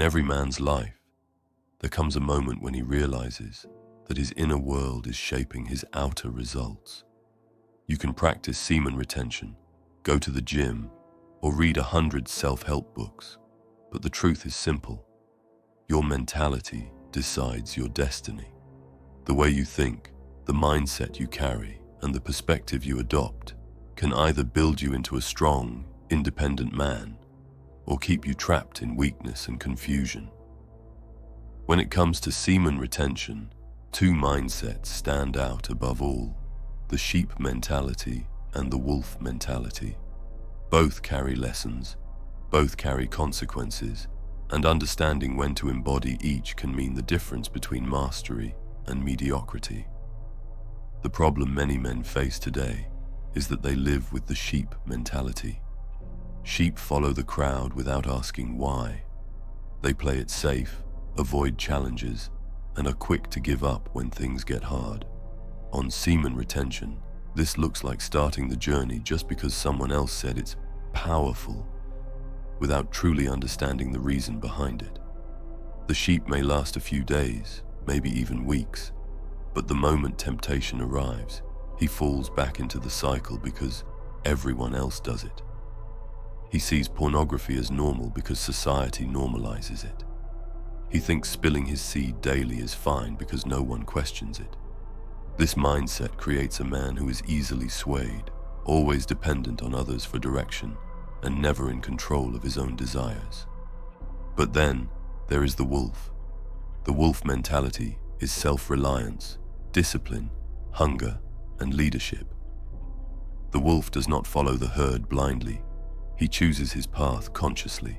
In every man's life, there comes a moment when he realizes that his inner world is shaping his outer results. You can practice semen retention, go to the gym, or read 100 self-help books, but the truth is simple. Your mentality decides your destiny. The way you think, the mindset you carry, and the perspective you adopt can either build you into a strong, independent man or keep you trapped in weakness and confusion. When it comes to semen retention, two mindsets stand out above all: the sheep mentality and the wolf mentality. Both carry lessons, both carry consequences, and understanding when to embody each can mean the difference between mastery and mediocrity. The problem many men face today is that they live with the sheep mentality. Sheep follow the crowd without asking why. They play it safe, avoid challenges, and are quick to give up when things get hard. On semen retention, this looks like starting the journey just because someone else said it's powerful, without truly understanding the reason behind it. The sheep may last a few days, maybe even weeks, but the moment temptation arrives, he falls back into the cycle because everyone else does it. He sees pornography as normal because society normalizes it. He thinks spilling his seed daily is fine because no one questions it. This mindset creates a man who is easily swayed, always dependent on others for direction, and never in control of his own desires. But then, there is the wolf. The wolf mentality is self-reliance, discipline, hunger, and leadership. The wolf does not follow the herd blindly. He chooses his path consciously.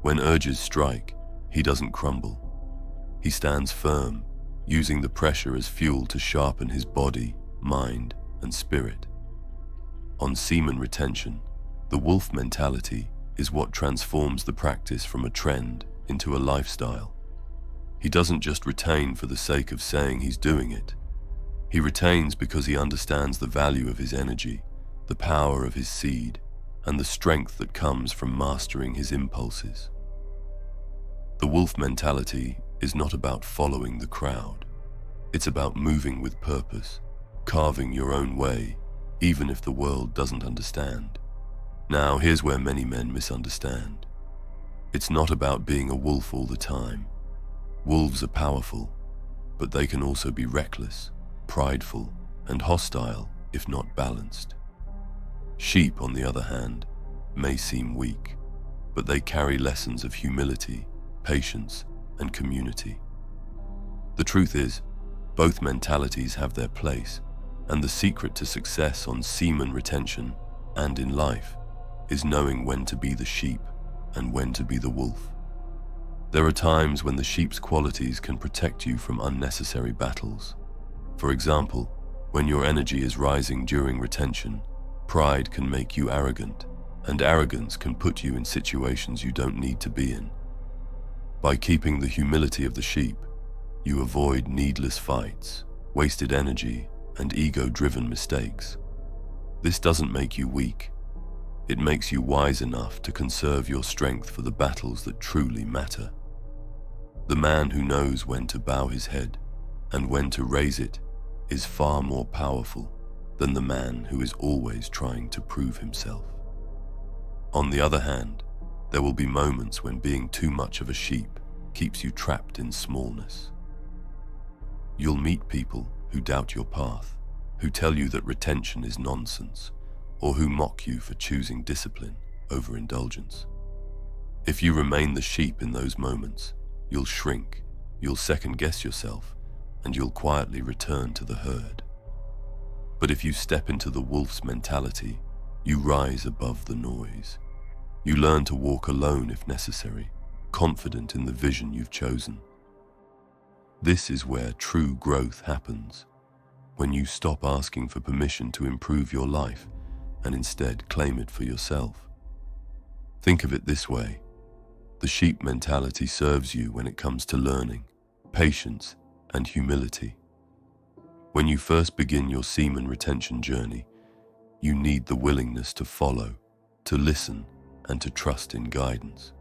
When urges strike, he doesn't crumble. He stands firm, using the pressure as fuel to sharpen his body, mind, and spirit. On semen retention, the wolf mentality is what transforms the practice from a trend into a lifestyle. He doesn't just retain for the sake of saying he's doing it. He retains because he understands the value of his energy, the power of his seed, and the strength that comes from mastering his impulses. The wolf mentality is not about following the crowd. It's about moving with purpose, carving your own way, even if the world doesn't understand. Now, here's where many men misunderstand. It's not about being a wolf all the time. Wolves are powerful, but they can also be reckless, prideful, and hostile if not balanced. Sheep, on the other hand, may seem weak, but they carry lessons of humility, patience, and community. The truth is, both mentalities have their place, and the secret to success on semen retention and in life is knowing when to be the sheep and when to be the wolf. There are times when the sheep's qualities can protect you from unnecessary battles. For example, when your energy is rising during retention, pride can make you arrogant, and arrogance can put you in situations you don't need to be in. By keeping the humility of the sheep, you avoid needless fights, wasted energy, and ego-driven mistakes. This doesn't make you weak. It makes you wise enough to conserve your strength for the battles that truly matter. The man who knows when to bow his head and when to raise it is far more powerful than the man who is always trying to prove himself. On the other hand, there will be moments when being too much of a sheep keeps you trapped in smallness. You'll meet people who doubt your path, who tell you that retention is nonsense, or who mock you for choosing discipline over indulgence. If you remain the sheep in those moments, you'll shrink, you'll second-guess yourself, and you'll quietly return to the herd. But if you step into the wolf's mentality, you rise above the noise. You learn to walk alone if necessary, confident in the vision you've chosen. This is where true growth happens, when you stop asking for permission to improve your life and instead claim it for yourself. Think of it this way: the sheep mentality serves you when it comes to learning, patience, and humility. When you first begin your semen retention journey, you need the willingness to follow, to listen, and to trust in guidance.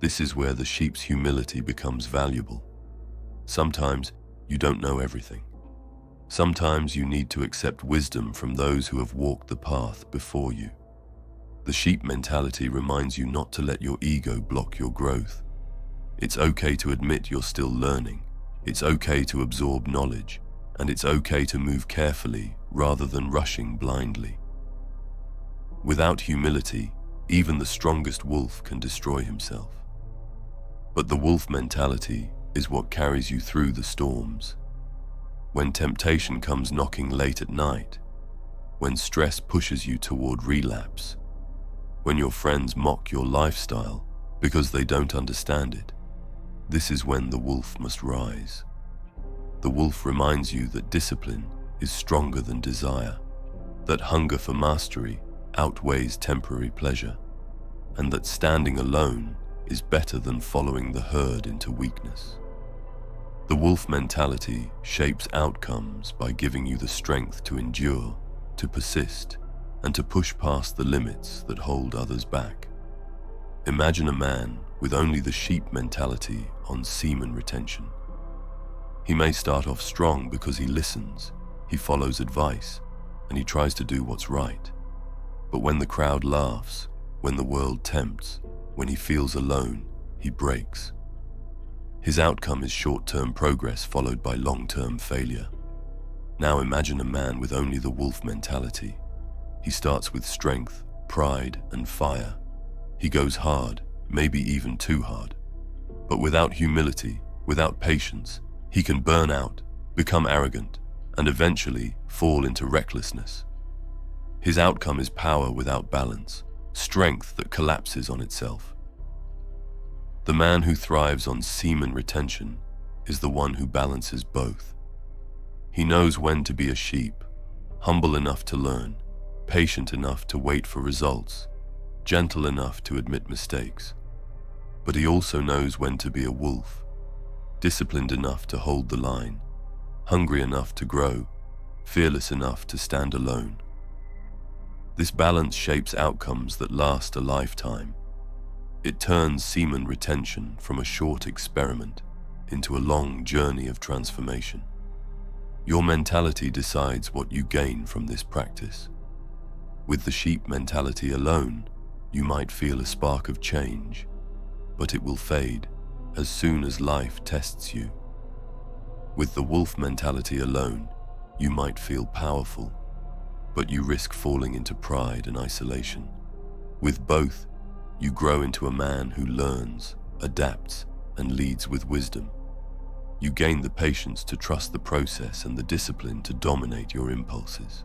This is where the sheep's humility becomes valuable. Sometimes you don't know everything. Sometimes you need to accept wisdom from those who have walked the path before you. The sheep mentality reminds you not to let your ego block your growth. It's okay to admit you're still learning. It's okay to absorb knowledge, and it's okay to move carefully rather than rushing blindly. Without humility, even the strongest wolf can destroy himself. But the wolf mentality is what carries you through the storms. When temptation comes knocking late at night, when stress pushes you toward relapse, when your friends mock your lifestyle because they don't understand it, this is when the wolf must rise. The wolf reminds you that discipline is stronger than desire, that hunger for mastery outweighs temporary pleasure, and that standing alone is better than following the herd into weakness. The wolf mentality shapes outcomes by giving you the strength to endure, to persist, and to push past the limits that hold others back. Imagine a man with only the sheep mentality on semen retention. He may start off strong because he listens, he follows advice, and he tries to do what's right. But when the crowd laughs, when the world tempts, when he feels alone, he breaks. His outcome is short-term progress followed by long-term failure. Now imagine a man with only the wolf mentality. He starts with strength, pride, and fire. He goes hard, maybe even too hard. But without humility, without patience, he can burn out, become arrogant, and eventually fall into recklessness. His outcome is power without balance, strength that collapses on itself. The man who thrives on semen retention is the one who balances both. He knows when to be a sheep, humble enough to learn, patient enough to wait for results, gentle enough to admit mistakes. But he also knows when to be a wolf, disciplined enough to hold the line, hungry enough to grow, fearless enough to stand alone. This balance shapes outcomes that last a lifetime. It turns semen retention from a short experiment into a long journey of transformation. Your mentality decides what you gain from this practice. With the sheep mentality alone, you might feel a spark of change, but it will fade as soon as life tests you. With the wolf mentality alone, you might feel powerful, but you risk falling into pride and isolation. With both, you grow into a man who learns, adapts, and leads with wisdom. You gain the patience to trust the process and the discipline to dominate your impulses.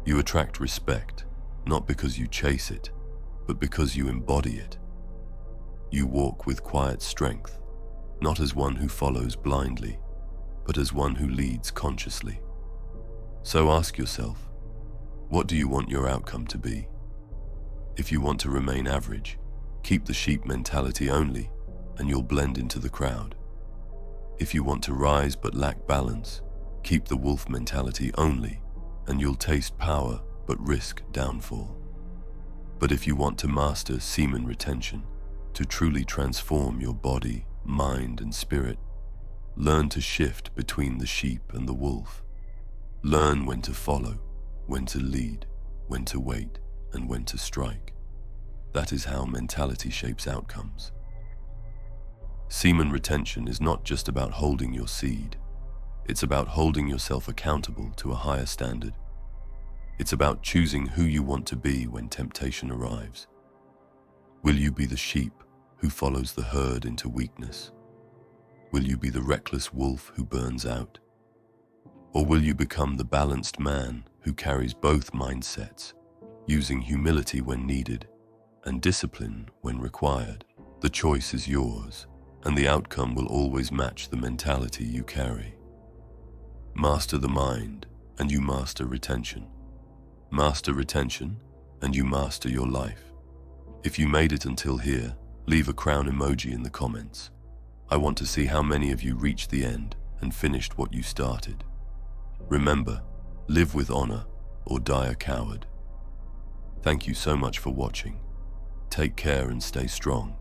You attract respect, not because you chase it, but because you embody it. You walk with quiet strength, not as one who follows blindly, but as one who leads consciously. So ask yourself, what do you want your outcome to be? If you want to remain average, keep the sheep mentality only, and you'll blend into the crowd. If you want to rise but lack balance, keep the wolf mentality only, and you'll taste power but risk downfall. But if you want to master semen retention, to truly transform your body, mind, and spirit, learn to shift between the sheep and the wolf. Learn when to follow, when to lead, when to wait, and when to strike. That is how mentality shapes outcomes. Semen retention is not just about holding your seed. It's about holding yourself accountable to a higher standard. It's about choosing who you want to be when temptation arrives. Will you be the sheep who follows the herd into weakness? Will you be the reckless wolf who burns out? Or will you become the balanced man who carries both mindsets, using humility when needed and discipline when required? The choice is yours, and the outcome will always match the mentality you carry. Master the mind, and you master retention. Master retention, and you master your life. If you made it until here, leave a crown emoji in the comments. I want to see how many of you reached the end and finished what you started. Remember, live with honor or die a coward. Thank you so much for watching. Take care and stay strong.